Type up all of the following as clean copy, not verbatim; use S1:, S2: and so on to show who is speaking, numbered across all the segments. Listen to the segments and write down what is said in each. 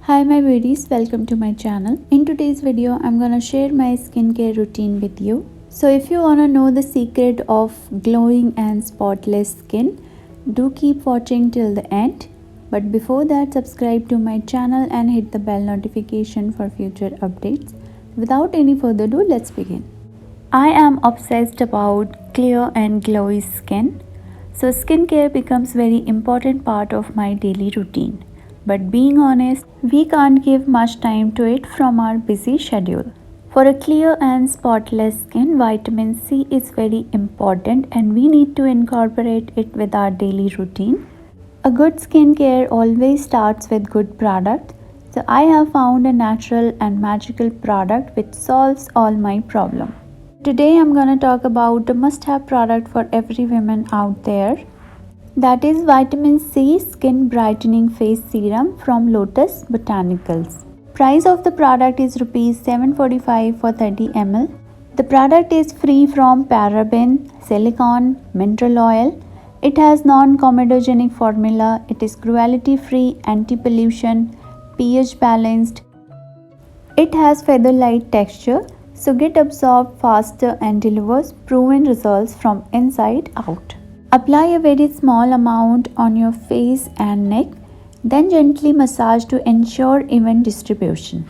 S1: Hi my beauties, welcome to my channel. In today's video, I'm gonna share my skincare routine with you. So if you wanna know the secret of glowing and spotless skin, do keep watching till the end. But before that, subscribe to my channel and hit the bell notification for future updates. Without any further ado, let's begin. I am obsessed about clear and glowy skin. So skincare becomes very important part of my daily routine. But being honest, we can't give much time to it from our busy schedule. For a clear and spotless skin, vitamin C is very important and we need to incorporate it with our daily routine. A good skincare always starts with good product. So I have found a natural and magical product which solves all my problems. Today I'm gonna talk about a must-have product for every woman out there. That is vitamin C skin brightening face serum from Lotus Botanicals. Price of the product is rupees 745 for 30 ml. The product is free from paraben, silicone, mineral oil. It has non-comedogenic formula. It is cruelty-free, anti-pollution, pH balanced. It has feather-light texture, so get absorbed faster and delivers proven results from inside out. Apply a very small amount on your face and neck, then gently massage to ensure even distribution.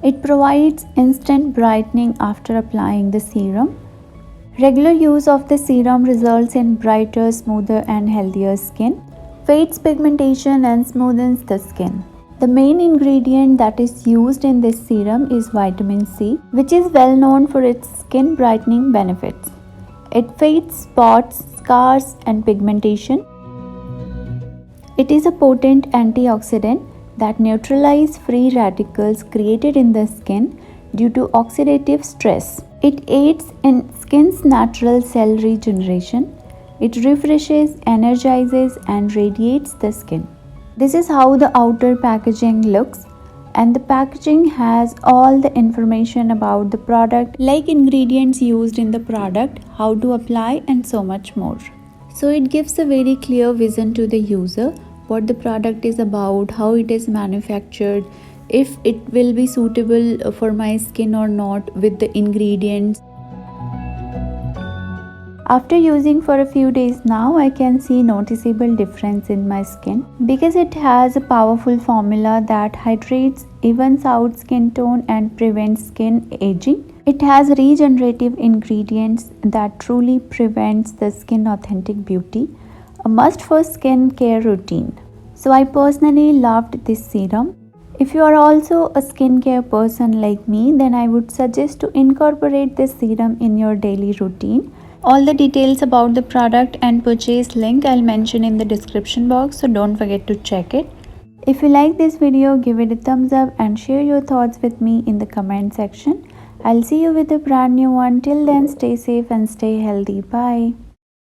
S1: It provides instant brightening after applying the serum. Regular use of the serum results in brighter, smoother and healthier skin, fades pigmentation and smoothens the skin. The main ingredient that is used in this serum is vitamin C, which is well known for its skin brightening benefits. It fades spots, scars and pigmentation. It is a potent antioxidant that neutralizes free radicals created in the skin due to oxidative stress. It aids in skin's natural cell regeneration. It refreshes, energizes and radiates the skin. This is how the outer packaging looks. And the packaging has all the information about the product, like ingredients used in the product, how to apply and so much more. So it gives a very clear vision to the user what the product is about, how it is manufactured, if it will be suitable for my skin or not with the ingredients. After using for a few days now, I can see noticeable difference in my skin because it has a powerful formula that hydrates, evens out skin tone and prevents skin aging. It has regenerative ingredients that truly prevents the skin authentic beauty, a must for skin care routine. So I personally loved this serum. If you are also a skincare person like me, then I would suggest to incorporate this serum in your daily routine. All the details about the product and purchase link I'll mention in the description box, so don't forget to check it. If you like this video, give it a thumbs up and share your thoughts with me in the comment section. I'll see you with a brand new one. Till then, stay safe and stay healthy. Bye.